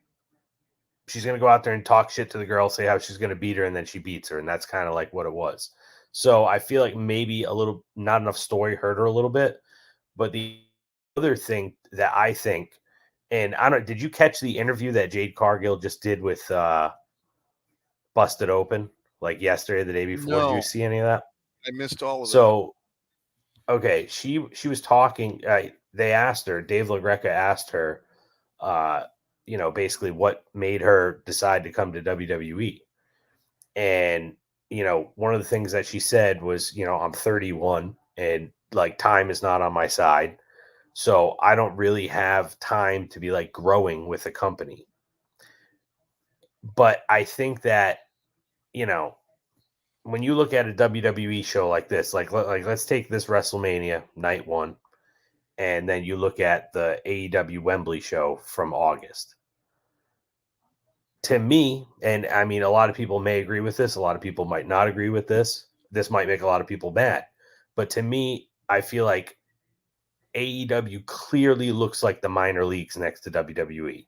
go out there and talk shit to the girl, say how she's gonna beat her, and then she beats her, and that's kind of like what it was. So I feel like maybe not enough story hurt her a little bit. But the other thing that I think, and I don't, did you catch the interview that Jade Cargill just did with Busted Open, like yesterday, the day before? No, did you see any of that? I missed all of that. So, okay, she was talking. They asked her. Dave LaGreca asked her, basically what made her decide to come to WWE, and one of the things that she said was, I'm 31, and like time is not on my side. So I don't really have time to be like growing with a company. But I think that, you know, when you look at a WWE show like this, like let's take this WrestleMania night one, and then you look at the AEW Wembley show from August. To me, and I mean, a lot of people may agree with this, a lot of people might not agree with this. This might make a lot of people mad. But to me, I feel like AEW clearly looks like the minor leagues next to WWE.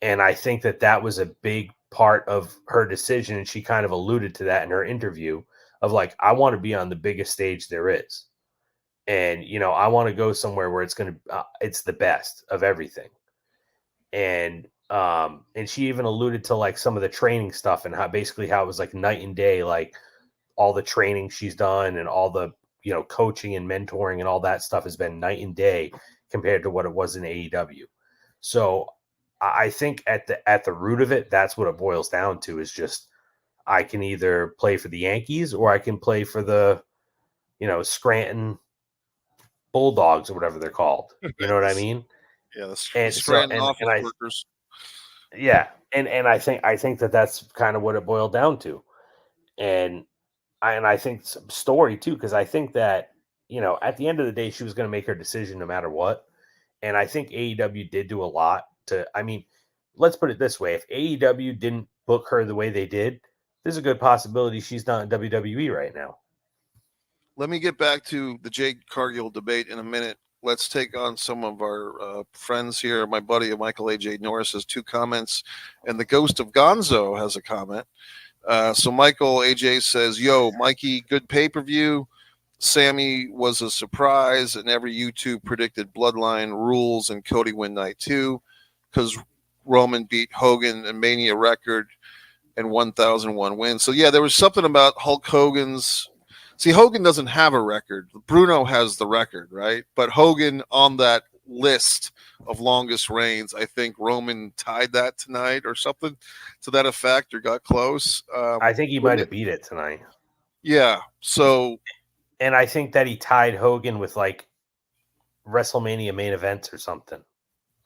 And I think that that was a big part of her decision. And she kind of alluded to that in her interview of like, I want to be on the biggest stage there is. And, you know, I want to go somewhere where it's the best of everything. And she even alluded to like some of the training stuff and how it was like night and day, like all the training she's done and all the, you know, coaching and mentoring and all that stuff has been night and day compared to what it was in AEW. So I think at the root of it, that's what it boils down to is just I can either play for the Yankees or I can play for the, you know, Scranton Bulldogs or whatever they're called. You know what I mean? Yeah, the And so Scranton office I workers. yeah, and I think that that's kind of what it boiled down to. And I think story too, because I think that, you know, at the end of the day, she was going to make her decision no matter what. And I think AEW did do a lot to. I mean, let's put it this way: if AEW didn't book her the way they did, there's a good possibility she's not in WWE right now. Let me get back to the Jade Cargill debate in a minute. Let's take on some of our friends here. My buddy Michael AJ Norris has 2 comments, and the Ghost of Gonzo has a comment. So Michael AJ says, "Yo, Mikey, good pay-per-view. Sammy was a surprise, and every YouTube predicted Bloodline rules and Cody win night 2 because Roman beat Hogan and Mania record and 1,001 wins. So yeah, there was something about Hulk Hogan's. See, Hogan doesn't have a record. Bruno has the record, right? But Hogan on that list of longest reigns, I think Roman tied that tonight or something to that effect, or got close. I think he might have beat it tonight. Yeah. So, and I think that he tied Hogan with like WrestleMania main events or something.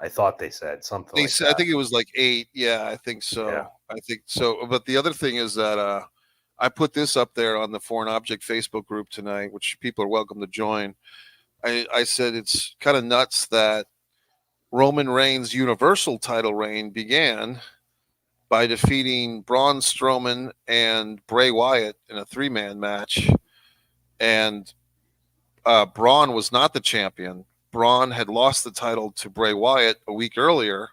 I thought they said something they like said, I that. think it was like 8. Yeah, I think so. Yeah. I think so. But the other thing is that I put this up there on the Foreign Object Facebook group tonight, which people are welcome to join. I said it's kind of nuts that Roman Reigns' Universal title reign began by defeating Braun Strowman and Bray Wyatt in a 3-man match. And Braun was not the champion. Braun had lost the title to Bray Wyatt a week earlier.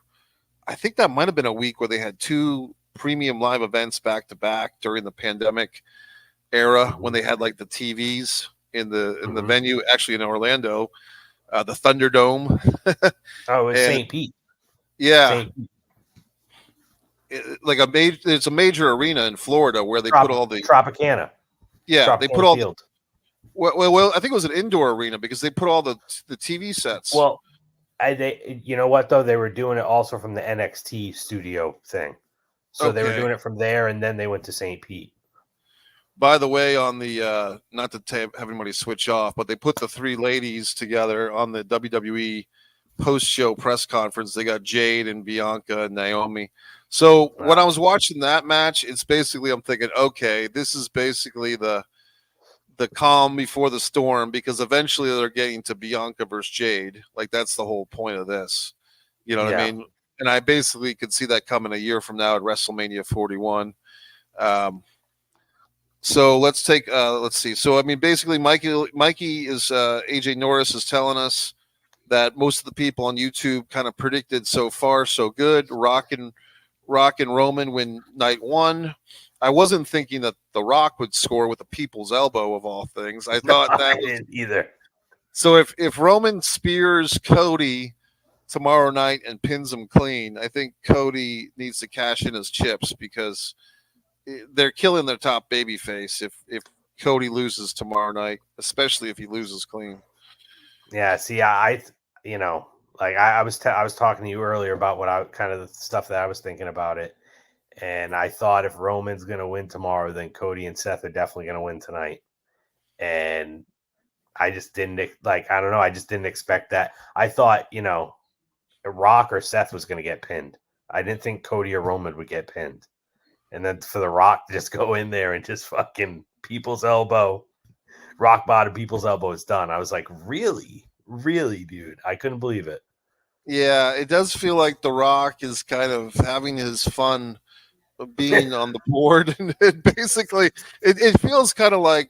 I think that might have been a week where they had 2 premium live events back to back during the pandemic era when they had like the TVs in the venue, actually in Orlando, the Thunderdome. Oh, it was And St. Pete. yeah, St. Pete. Like it's a major arena in Florida where they put all the Tropicana. they put Tropicana all Field. well, I think it was an indoor arena because they put all the TV sets. Well, you know what though? They were doing it also from the NXT studio thing. So they were doing it from there, and then they went to St. Pete. By the way, on the not to have everybody switch off, but they put the 3 ladies together on the WWE post-show press conference. They got Jade and Bianca and Naomi. So when I was watching that match, it's basically I'm thinking, okay, this is basically the calm before the storm because eventually they're getting to Bianca versus Jade. Like that's the whole point of this. You know what I mean? And I basically could see that coming a year from now at WrestleMania 41. So let's see. So I mean, basically, Mikey is AJ Norris is telling us that most of the people on YouTube kind of predicted so far so good. Rock and Roman win night 1. I wasn't thinking that The Rock would score with a people's elbow of all things. I thought that was didn't either. So if Roman spears Cody tomorrow night and pins him clean, I think Cody needs to cash in his chips because they're killing their top baby face if Cody loses tomorrow night, especially if he loses clean. Yeah, see, I you know, like I was talking to you earlier about what I kind of the stuff that I was thinking about it, and I thought if Roman's going to win tomorrow, then Cody and Seth are definitely going to win tonight, and I just didn't like. I don't know. I just didn't expect that. I thought Rock or Seth was going to get pinned. I didn't think Cody or Roman would get pinned. And then for The Rock to just go in there and just fucking people's elbow, rock bottom people's elbow is done. I was like, really? Really, dude? I couldn't believe it. Yeah, it does feel like The Rock is kind of having his fun of being on the board, and basically, it feels kind of like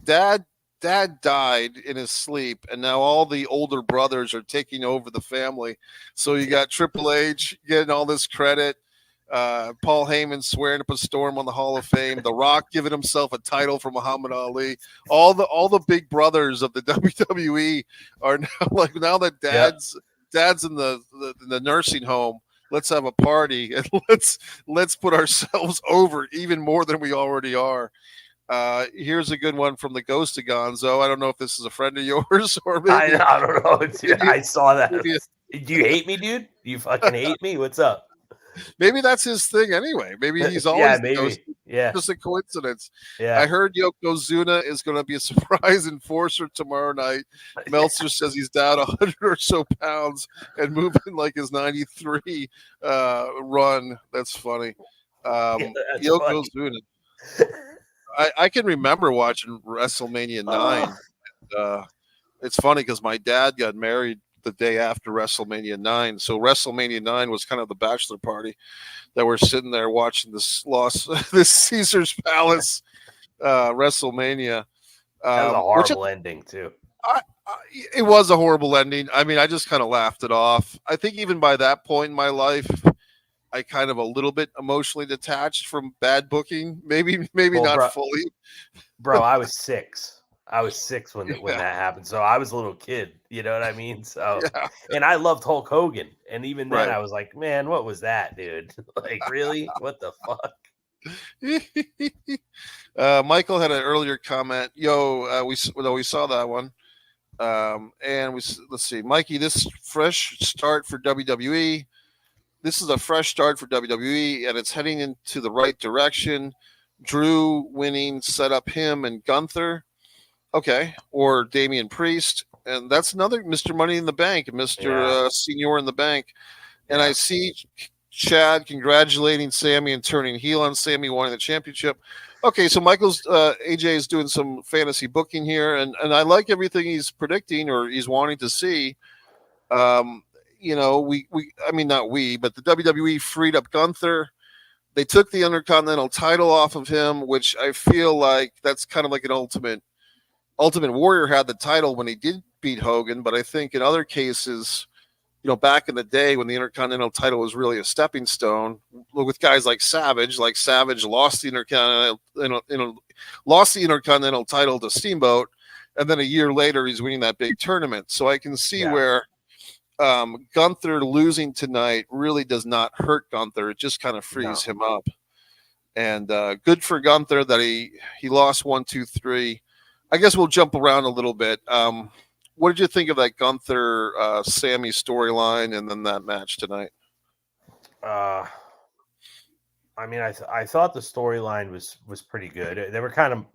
dad dad died in his sleep, and now all the older brothers are taking over the family. So you got Triple H getting all this credit, Paul Heyman swearing up a storm on the Hall of Fame, The Rock giving himself a title for Muhammad Ali. All the big brothers of the WWE are now like, now that Yep. dad's in the nursing home, let's have a party and let's put ourselves over even more than we already are. Here's a good one from the Ghost of Gonzo. I don't know if this is a friend of yours or I don't know. Dude, maybe I saw that. maybe, Do you hate me, dude? Do you fucking hate me? What's up? maybe that's his thing anyway. Maybe he's Yeah, always the Ghost. maybe. Yeah, Just a coincidence. I yeah. heard Yokozuna is going to be a surprise enforcer tomorrow night. Meltzer says he's down 100 or so pounds and moving like his 93 run. That's funny. Yeah, that's funny. Yokozuna. I can remember watching WrestleMania 9. It's funny because my dad got married the day after WrestleMania 9. So WrestleMania 9 was kind of the bachelor party that we're sitting there watching this Caesar's Palace WrestleMania. That was a Which horrible ending too. it was a horrible ending. I mean, I just kind of laughed it off. I think even by that point in my life, I kind of a little bit emotionally detached from bad booking. Maybe Well, not fully. bro, I was 6. I was 6 when Yeah, that happened. So I was a little kid. You know what I mean? So, yeah, and I loved Hulk Hogan, and even then right. I was like, man, what was that, dude? Like, really? What the fuck? Michael had an earlier comment. Yo, we saw that one. And let's see, Mikey. This fresh start for WWE. This is a fresh start for WWE, and it's heading into the right direction. Drew winning set up him and Gunther. Okay, or Damian Priest, and that's another Mr. Money in the Bank, Mr. Yeah, Senior in the Bank. And yeah. I see Chad congratulating Sammy and turning heel on Sammy, winning the championship. Okay, so Michael's AJ is doing some fantasy booking here, and I like everything he's predicting or he's wanting to see. Um, we I mean not we, but the WWE freed up Gunther. They took the Intercontinental title off of him, which I feel like that's kind of like an Ultimate Warrior had the title when he did beat Hogan, but I think in other cases, back in the day when the Intercontinental title was really a stepping stone, with guys like Savage lost the Intercontinental title to Steamboat, and then a year later he's winning that big tournament. So I can see Yeah. where Gunther losing tonight really does not hurt Gunther. It just kind of frees him up. And good for Gunther that he lost 1, 2, 3. I guess we'll jump around a little bit. What did you think of that Gunther Sammy storyline and then that match tonight? I mean, I thought the storyline was pretty good. They were kind of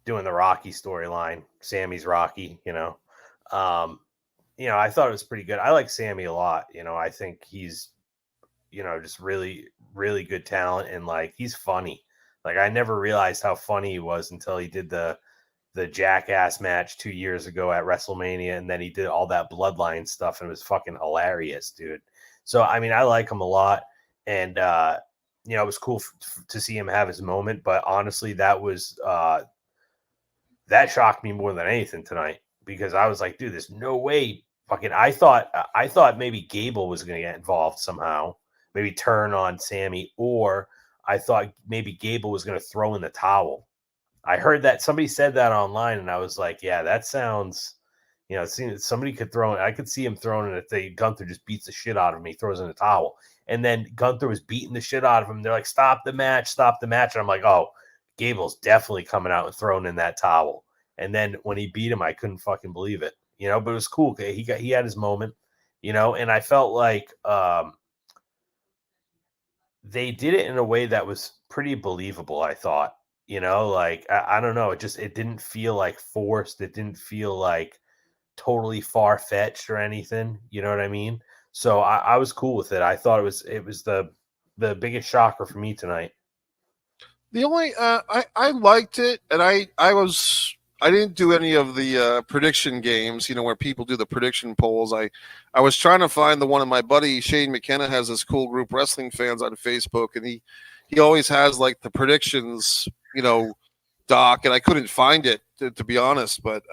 doing the Rocky storyline. Sammy's Rocky, I thought it was pretty good. I like Sammy a lot. I think he's, just really, really good talent, and like he's funny. Like I never realized how funny he was until he did the Jackass match 2 years ago at WrestleMania, and then he did all that Bloodline stuff, and it was fucking hilarious, dude. So I mean, I like him a lot, and it was cool to see him have his moment. But honestly, that shocked me more than anything tonight, because I was like, dude, there's no way. Fucking, I thought maybe Gable was going to get involved somehow, maybe turn on Sammy, or I thought maybe Gable was going to throw in the towel. I heard that somebody said that online, and I was like, yeah, that sounds, somebody could throw it. I could see him throwing it if Gunther just beats the shit out of him. He throws in the towel. And then Gunther was beating the shit out of him. They're like, stop the match. And I'm like, oh, Gable's definitely coming out and throwing in that towel. And then when he beat him, I couldn't fucking believe it, but it was cool. He had his moment, and I felt like they did it in a way that was pretty believable, I thought. Like I don't know. It didn't feel like forced. It didn't feel like totally far fetched or anything. You know what I mean? So I was cool with it. I thought it was the biggest shocker for me tonight. The only I liked it, and I didn't do any of the prediction games. Where people do the prediction polls. I was trying to find the one of my buddy Shane McKenna has this cool group wrestling fans on Facebook, and he always has like the predictions. Doc, and I couldn't find it to be honest, but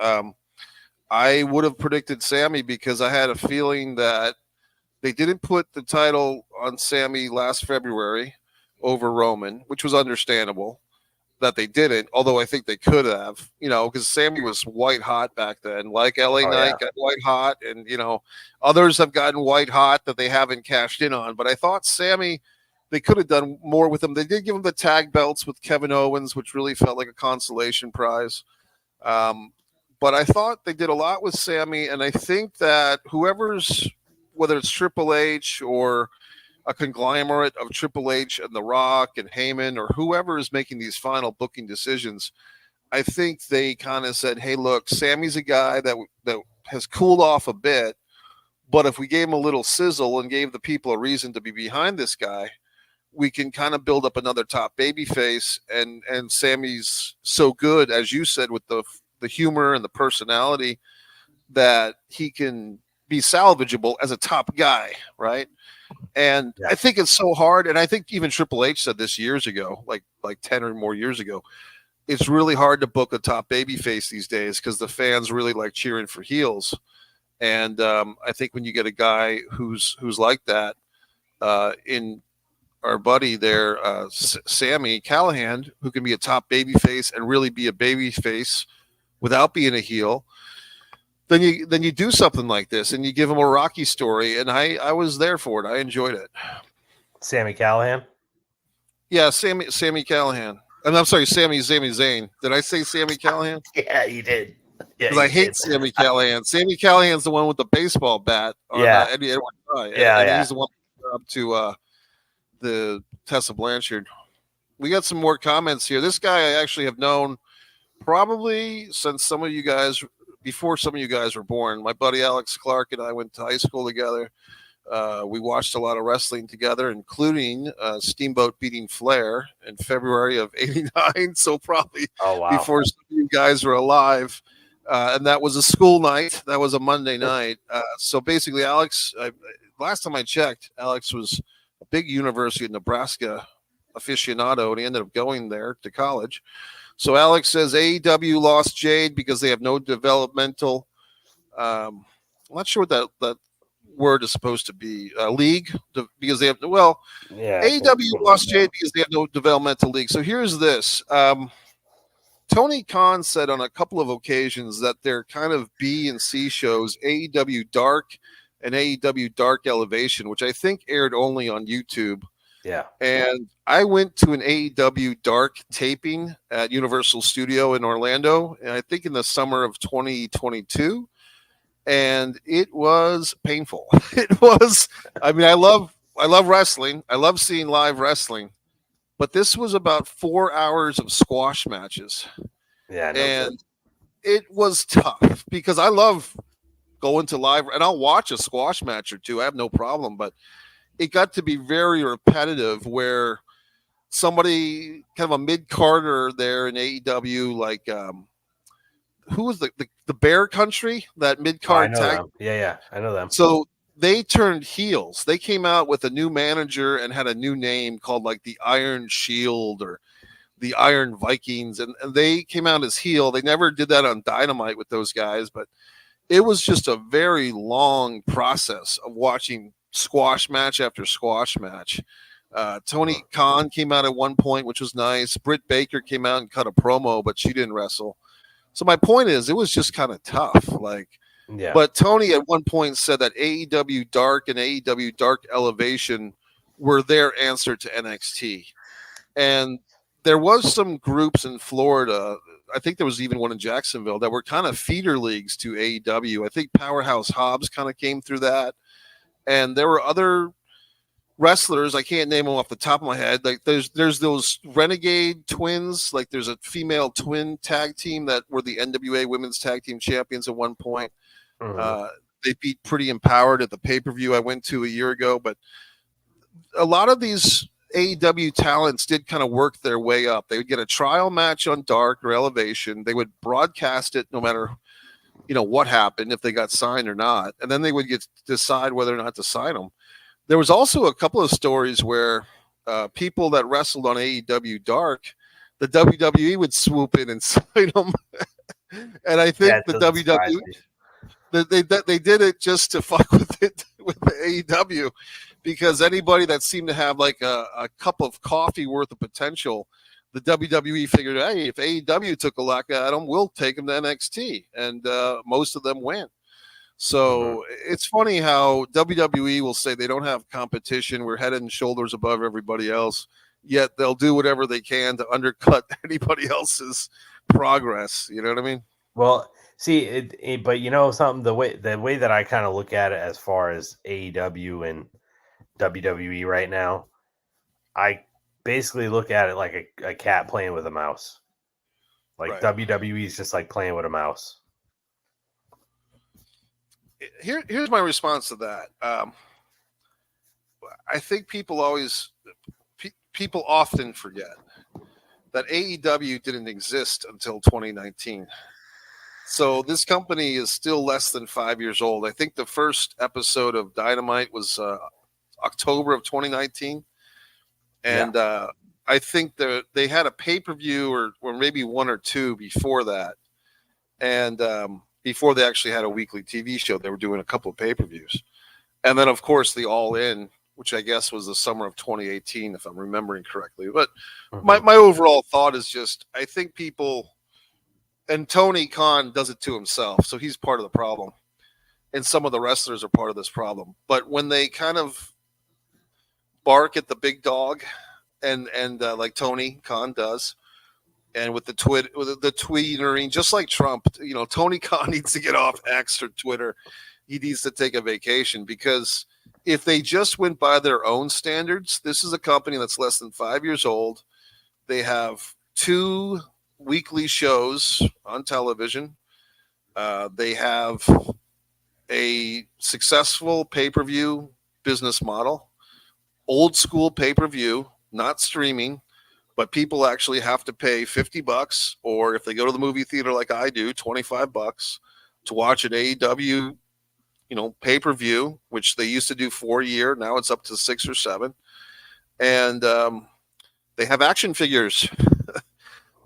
I would have predicted Sammy because I had a feeling that they didn't put the title on Sammy last February over Roman, which was understandable that they didn't, although I think they could have, because Sammy was white hot back then, like LA Oh Knight yeah. got white hot, and, others have gotten white hot that they haven't cashed in on. But I thought Sammy, they could have done more with him. They did give him the tag belts with Kevin Owens, which really felt like a consolation prize. But I thought they did a lot with Sammy, and I think that whether it's Triple H or a conglomerate of Triple H and The Rock and Heyman or whoever is making these final booking decisions, I think they kind of said, "Hey, look, Sammy's a guy that has cooled off a bit, but if we gave him a little sizzle and gave the people a reason to be behind this guy, we can kind of build up another top baby face." And Sammy's so good, as you said, with the humor and the personality that he can be salvageable as a top guy, right? And Yeah. I think it's so hard. And I think even Triple H said this years ago, like 10 or more years ago, it's really hard to book a top baby face these days because the fans really like cheering for heels. And I think when you get a guy who's like that in our buddy there, Sammy Callahan, who can be a top baby face and really be a baby face without being a heel, then you do something like this and you give him a Rocky story. And I was there for it. I enjoyed it. Sammy Callahan. Yeah, Sammy Callahan. I'm sorry, Sami Zayn. Did I say Sammy Callahan? Yeah, you did. Yeah, Because I you hate did. Sammy Callahan. Sammy Callahan's the one with the baseball bat on Yeah. Eddie Edwards' eye, Yeah, and yeah. he's the one up to the Tessa Blanchard. We got some more comments here. This guy I actually have known probably since before some of you guys were born. My buddy Alex Clark and I went to high school together. We watched a lot of wrestling together, including Steamboat beating Flair in February of '89. So probably Oh wow. before some of you guys were alive. And that was a school night. That was a Monday night. So basically, Alex, last time I checked, Alex was a big University of Nebraska aficionado, and he ended up going there to college. So Alex says AEW lost Jade because they have no developmental. I'm not sure what that word is supposed to be. League, because they have Yeah. AEW lost Jade because they have no developmental league. So here's this. Tony Khan said on a couple of occasions that their kind of B and C shows, AEW Dark and AEW Dark Elevation, which I think aired only on YouTube. Yeah. And I went to an AEW Dark taping at Universal Studio in Orlando, and I think in the summer of 2022. And it was painful. It was, I mean, I love wrestling. I love seeing live wrestling. But this was about 4 hours of squash matches. Yeah. No And it was tough because I love going to live, and I'll watch a squash match or two. I have no problem. But it got to be very repetitive where somebody, kind of a mid-carder there in AEW, like who was the Bear Country, that mid-card I know tag? them. Yeah, I know them. So they turned heels. They came out with a new manager and had a new name called like the Iron Shield or the Iron Vikings, and they came out as heel. They never did that on Dynamite with those guys, but it was just a very long process of watching squash match after squash match. Tony Khan came out at one point, which was nice. Britt Baker came out and cut a promo, but she didn't wrestle. So my point is, it was just kind of tough. Yeah. But Tony at one point said that AEW Dark and AEW Dark Elevation were their answer to NXT. And there was some groups in Florida, I think there was even one in Jacksonville, that were kind of feeder leagues to AEW. I think Powerhouse Hobbs kind of came through that. And there were other wrestlers. I can't name them off the top of my head. Like there's those Renegade twins. Like there's a female twin tag team that were the NWA Women's Tag Team Champions at one point. Mhm. Uh, they beat Pretty Empowered at the pay per view I went to a year ago. But a lot of these AEW talents did kind of work their way up. They would get a trial match on Dark or Elevation. They would broadcast it no matter what happened, if they got signed or not, and then they would get to decide whether or not to sign them. There was also a couple of stories where people that wrestled on AEW Dark, the WWE would swoop in and sign them. And I Yeah, think it the doesn't surprise WWE me. they did it just to fuck with it with the AEW, because anybody that seemed to have like a cup of coffee worth of potential, the WWE figured, hey, if AEW took a look at them, we'll take them to NXT, and most of them went. Mhm. So it's funny how WWE will say they don't have competition. We're head and shoulders above everybody else. Yet they'll do whatever they can to undercut anybody else's progress. You know what I mean? Well, see, but you know something, the way that I kind of look at it as far as AEW and WWE right now, I basically look at it like a cat playing with a mouse. Like Right. WWE is just like playing with a mouse. Here's my response to that. I think people often forget that AEW didn't exist until 2019. So this company is still less than 5 years old. I think the first episode of Dynamite was October of 2019, Yeah, and I think they had a pay per view or maybe one or two before that, and before they actually had a weekly TV show, they were doing a couple of pay per views, and then of course the All In, which I guess was the summer of 2018, if I'm remembering correctly. But my hmm my overall thought is just I think people, and Tony Khan does it to himself, so he's part of the problem, and some of the wrestlers are part of this problem. But when they kind of bark at the big dog, and like Tony Khan does, and with the tweetering, just like Trump, Tony Khan needs to get off X or Twitter. He needs to take a vacation, because if they just went by their own standards, this is a company that's less than 5 years old. They have two weekly shows on television. They have a successful pay per view business model, old school pay per view, not streaming, but people actually have to pay $50, or if they go to the movie theater like I do, $25 to watch an AEW, pay per view, which they used to do 4 a year. Now it's up to 6 or 7, and they have action figures,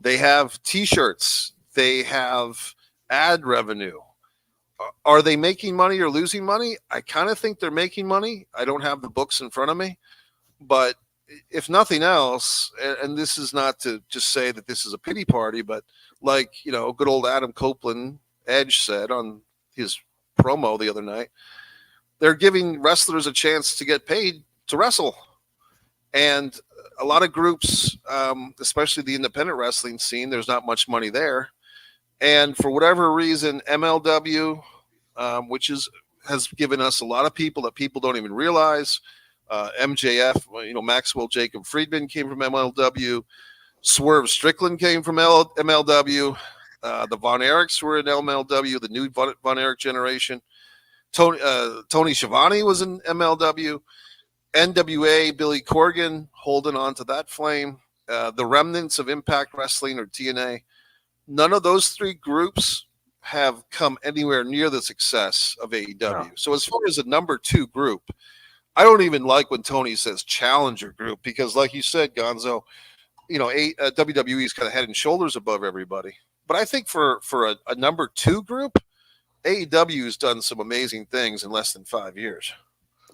they have T-shirts, they have ad revenue. Are they making money or losing money? I kind of think they're making money. I don't have the books in front of me, but if nothing else, and this is not to just say that this is a pity party, but like, good old Adam Copeland, Edge, said on his promo the other night, they're giving wrestlers a chance to get paid to wrestle. And a lot of groups, especially the independent wrestling scene, there's not much money there. And for whatever reason, MLW, has given us a lot of people that people don't even realize. MJF, Maxwell Jacob Friedman came from MLW. Swerve Strickland came from MLW. The Von Erichs were in MLW, the new Von Erich generation. Tony Schiavone was in MLW. NWA, Billy Corgan holding on to that flame. The remnants of Impact Wrestling or TNA. None of those three groups have come anywhere near the success of AEW. no, So as far as a number two group, I don't even like when Tony says challenger group, because like you said, Gonzo, WWE is kind of head and shoulders above everybody. But I think for a number two group, AEW has done some amazing things in less than 5 years.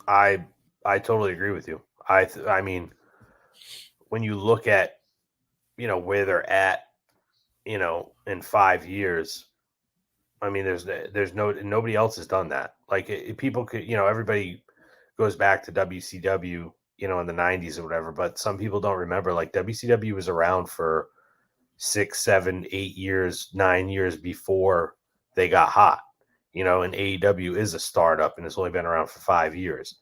I I totally agree with you. I mean, when you look at where they're at, in 5 years, I mean, there's nobody else has done that. Like people could, everybody goes back to WCW, in the '90s or whatever, but some people don't remember. Like WCW was around for 6, 7, 8 years, 9 years before they got hot. And AEW is a startup and it's only been around for 5 years.